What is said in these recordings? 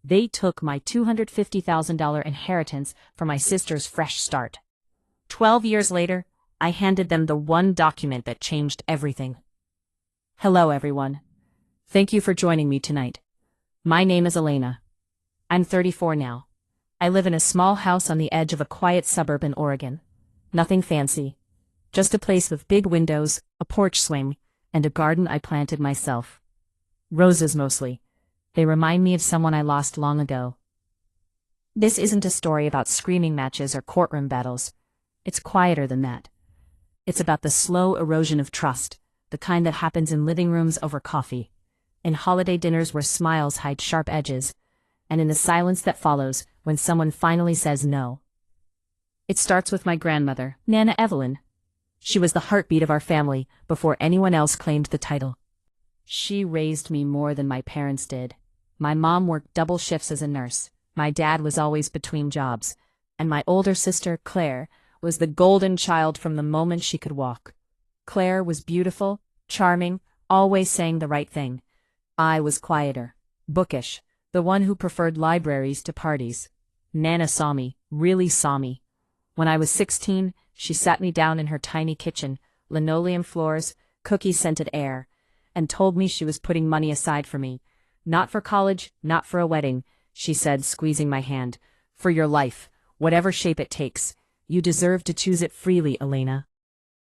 They took my $250,000 inheritance for my sister's fresh start. 12 years later, I handed them the one document that changed everything. Hello, everyone. Thank you for joining me tonight. My name is Elena. I'm 34 now. I live in a small house on the edge of a quiet suburb in Oregon. Nothing fancy. Just a place with big windows, a porch swing, and a garden I planted myself. Roses mostly. They remind me of someone I lost long ago. This isn't a story about screaming matches or courtroom battles. It's quieter than that. It's about the slow erosion of trust, the kind that happens in living rooms over coffee, in holiday dinners where smiles hide sharp edges, and in the silence that follows when someone finally says no. It starts with my grandmother, Nana Evelyn. She was the heartbeat of our family before anyone else claimed the title. She raised me more than my parents did. My mom worked double shifts as a nurse, my dad was always between jobs, and my older sister, Claire, was the golden child from the moment she could walk. Claire was beautiful, charming, always saying the right thing. I was quieter, bookish, the one who preferred libraries to parties. Nana saw me, really saw me. When I was 16, she sat me down in her tiny kitchen, linoleum floors, cookie-scented air, and told me she was putting money aside for me. Not for college, not for a wedding, she said, squeezing my hand. For your life, whatever shape it takes. You deserve to choose it freely, Elena.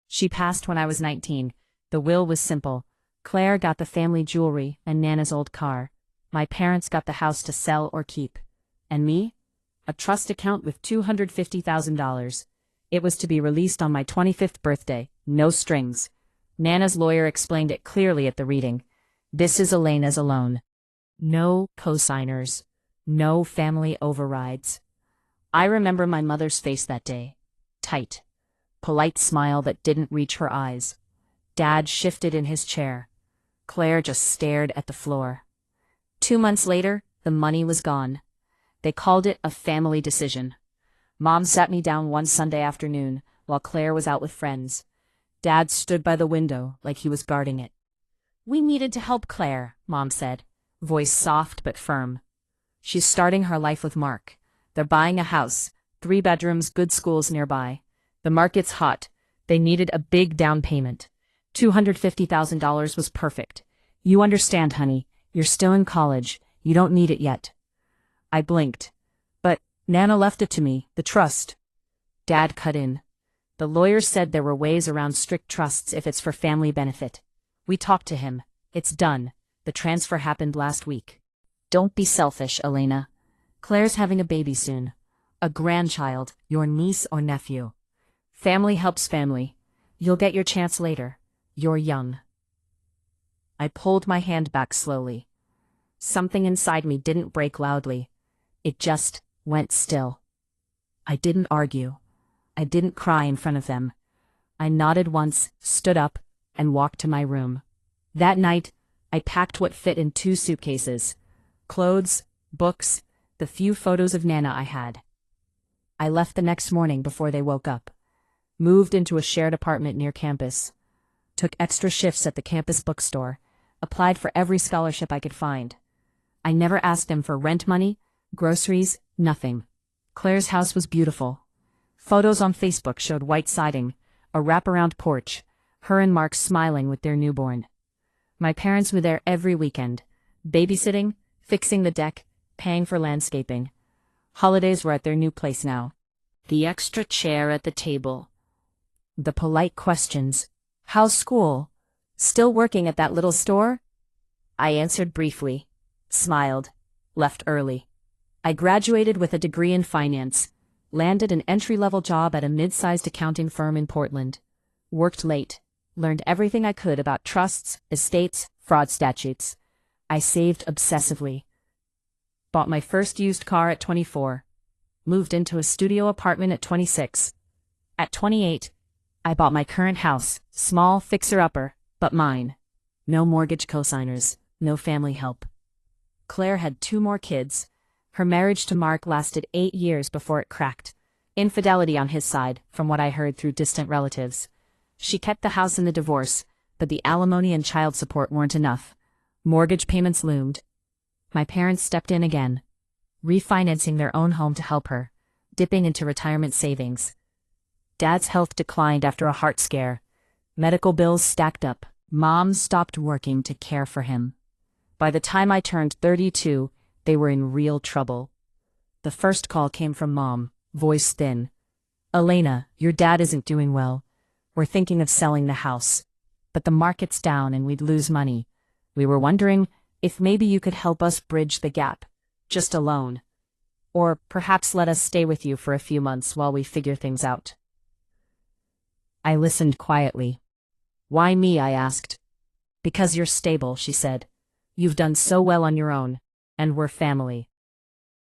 She passed when I was 19. The will was simple. Claire got the family jewelry and Nana's old car. My parents got the house to sell or keep. And me? A trust account with $250,000. It was to be released on my 25th birthday, no strings. Nana's lawyer explained it clearly at the reading. This is Elena's alone. No co-signers. No family overrides. I remember my mother's face that day. Tight. Polite smile that didn't reach her eyes. Dad shifted in his chair. Claire just stared at the floor. 2 months later, the money was gone. They called it a family decision. Mom sat me down one Sunday afternoon while Claire was out with friends. Dad stood by the window like he was guarding it. We needed to help Claire, Mom said, voice soft but firm. She's starting her life with Mark. They're buying a house, 3 bedrooms, good schools nearby. The market's hot. They needed a big down payment. $250,000 was perfect. You understand, honey. You're still in college. You don't need it yet. I blinked. But Nana left it to me, the trust. Dad cut in. The lawyer said there were ways around strict trusts if it's for family benefit. We talked to him. It's done. The transfer happened last week. Don't be selfish, Elena. Claire's having a baby soon. A grandchild, your niece or nephew. Family helps family. You'll get your chance later. You're young. I pulled my hand back slowly. Something inside me didn't break loudly. It just went still. I didn't argue. I didn't cry in front of them. I nodded once, stood up, and walked to my room. That night, I packed what fit in 2 suitcases. Clothes, books, the few photos of Nana I had. I left the next morning before they woke up. Moved into a shared apartment near campus. Took extra shifts at the campus bookstore. Applied for every scholarship I could find. I never asked them for rent money, groceries, nothing. Claire's house was beautiful. Photos on Facebook showed white siding, a wraparound porch, her and Mark smiling with their newborn. My parents were there every weekend, babysitting, fixing the deck, paying for landscaping. Holidays were at their new place now. The extra chair at the table. The polite questions. How's school? Still working at that little store? I answered briefly, smiled, left early. I graduated with a degree in finance, landed an entry-level job at a mid-sized accounting firm in Portland. Worked late, learned everything I could about trusts, estates, fraud statutes. I saved obsessively. Bought my first used car at 24. Moved into a studio apartment at 26. At 28, I bought my current house, small fixer-upper, but mine. No mortgage cosigners, no family help. Claire had 2 more kids. Her marriage to Mark lasted 8 years before it cracked. Infidelity on his side, from what I heard through distant relatives. She kept the house in the divorce, but the alimony and child support weren't enough. Mortgage payments loomed. My parents stepped in again. refinancing their own home to help her, dipping into retirement savings. Dad's health declined after a heart scare. Medical bills stacked up. Mom stopped working to care for him. By the time I turned 32, they were in real trouble. The first call came from Mom, voice thin. "Elena, your dad isn't doing well. We're thinking of selling the house. But the market's down and we'd lose money. We were wondering if maybe you could help us bridge the gap. Just a loan. Or perhaps let us stay with you for a few months while we figure things out." I listened quietly. "Why me?" I asked. "Because you're stable," she said. "You've done so well on your own, and we're family."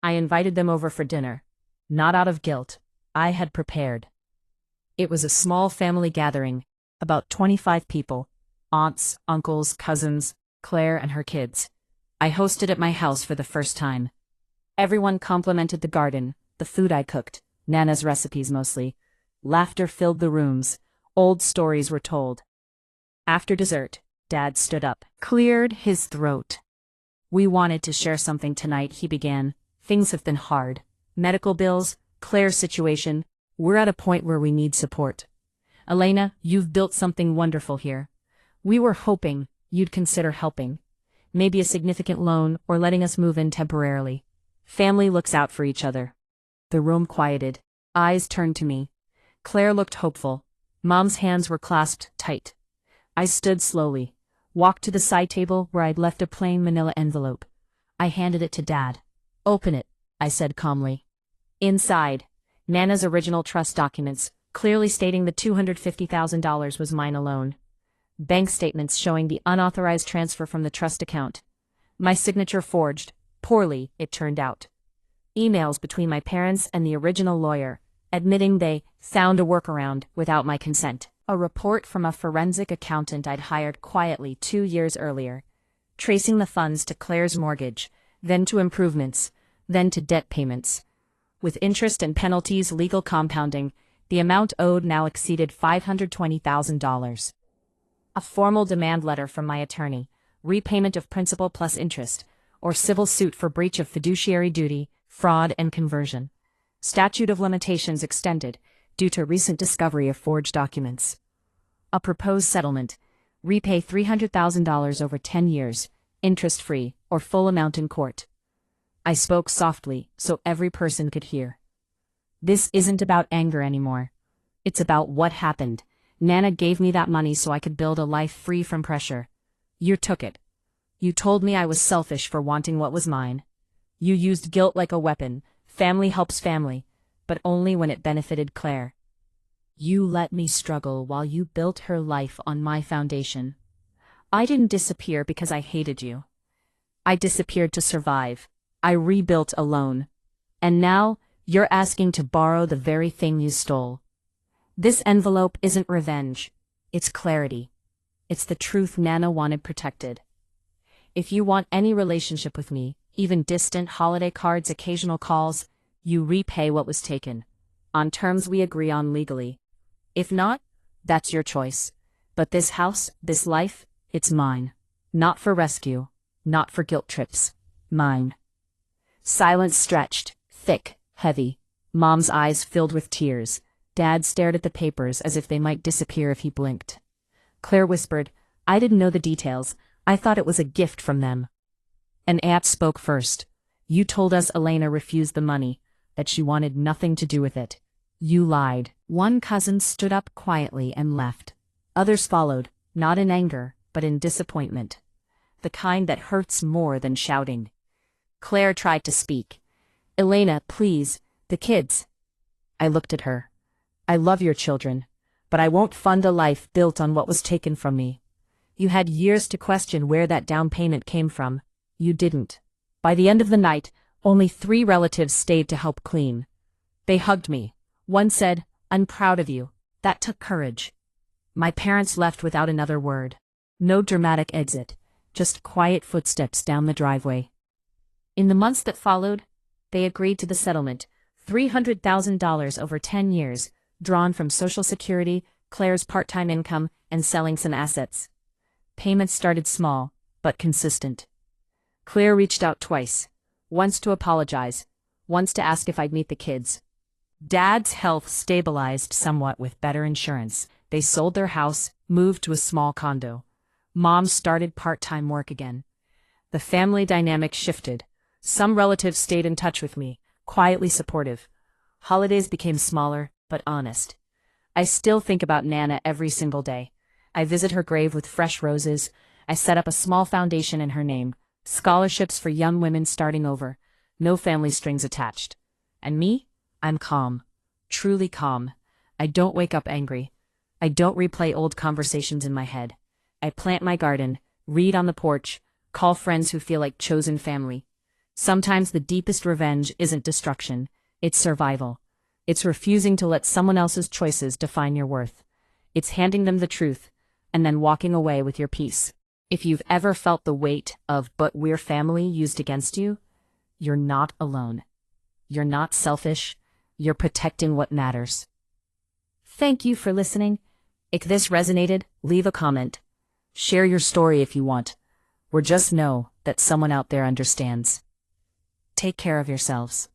I invited them over for dinner. Not out of guilt. I had prepared. It was a small family gathering, about 25 people, aunts, uncles, cousins, Claire and her kids. I hosted at my house for the first time. Everyone complimented the garden, the food I cooked, Nana's recipes mostly. Laughter filled the rooms. Old stories were told. After dessert, Dad stood up, cleared his throat. "We wanted to share something tonight," he began. "Things have been hard. Medical bills, Claire's situation. We're at a point where we need support. Elena, you've built something wonderful here. We were hoping you'd consider helping. Maybe a significant loan or letting us move in temporarily. Family looks out for each other." The room quieted. Eyes turned to me. Claire looked hopeful. Mom's hands were clasped tight. I stood slowly, walked to the side table where I'd left a plain manila envelope. I handed it to Dad. "Open it," I said calmly. Inside, Nana's original trust documents, clearly stating the $250,000 was mine alone. Bank statements showing the unauthorized transfer from the trust account. My signature forged, poorly, it turned out. Emails between my parents and the original lawyer, admitting they found a workaround without my consent. A report from a forensic accountant I'd hired quietly 2 years earlier, tracing the funds to Claire's mortgage, then to improvements, then to debt payments. With interest and penalties legal compounding, the amount owed now exceeded $520,000. A formal demand letter from my attorney, repayment of principal plus interest, or civil suit for breach of fiduciary duty, fraud and conversion. Statute of limitations extended, due to recent discovery of forged documents. A proposed settlement, repay $300,000 over 10 years, interest-free, or full amount in court. I spoke softly, so every person could hear. This isn't about anger anymore. It's about what happened. Nana gave me that money so I could build a life free from pressure. You took it. You told me I was selfish for wanting what was mine. You used guilt like a weapon. Family helps family, but only when it benefited Claire. You let me struggle while you built her life on my foundation. I didn't disappear because I hated you. I disappeared to survive. I rebuilt alone. And now, you're asking to borrow the very thing you stole. This envelope isn't revenge. It's clarity. It's the truth Nana wanted protected. If you want any relationship with me, even distant holiday cards, occasional calls, you repay what was taken, on terms we agree on legally. If not, that's your choice. But this house, this life, it's mine. Not for rescue, not for guilt trips. Mine. Silence stretched, thick, heavy. Mom's eyes filled with tears. Dad stared at the papers as if they might disappear if he blinked. Claire whispered, "I didn't know the details. I thought it was a gift from them." An aunt spoke first. "You told us Elena refused the money, that she wanted nothing to do with it. You lied." One cousin stood up quietly and left. Others followed, not in anger, but in disappointment. The kind that hurts more than shouting. Claire tried to speak. "Elena, please, the kids." I looked at her. "I love your children, but I won't fund a life built on what was taken from me. You had years to question where that down payment came from. You didn't. By the end of the night, only 3 relatives stayed to help clean. They hugged me. One said, 'I'm proud of you.' That took courage. My parents left without another word. No dramatic exit, just quiet footsteps down the driveway. In the months that followed, they agreed to the settlement, $300,000 over 10 years, drawn from Social Security, Claire's part-time income, and selling some assets. Payments started small, but consistent. Claire reached out twice. once to apologize, once to ask if I'd meet the kids. Dad's health stabilized somewhat with better insurance. They sold their house, moved to a small condo. Mom started part-time work again. The family dynamic shifted. Some relatives stayed in touch with me, quietly supportive. Holidays became smaller, but honest. I still think about Nana every single day. I visit her grave with fresh roses. I set up a small foundation in her name, scholarships for young women starting over, no family strings attached. And me? I'm calm. Truly calm. I don't wake up angry. I don't replay old conversations in my head. I plant my garden, read on the porch, call friends who feel like chosen family. Sometimes the deepest revenge isn't destruction, it's survival. It's refusing to let someone else's choices define your worth. It's handing them the truth, and then walking away with your peace. If you've ever felt the weight of "but we're family" used against you, you're not alone. You're not selfish. You're protecting what matters. Thank you for listening. If this resonated, leave a comment. Share your story if you want, or just know that someone out there understands. Take care of yourselves.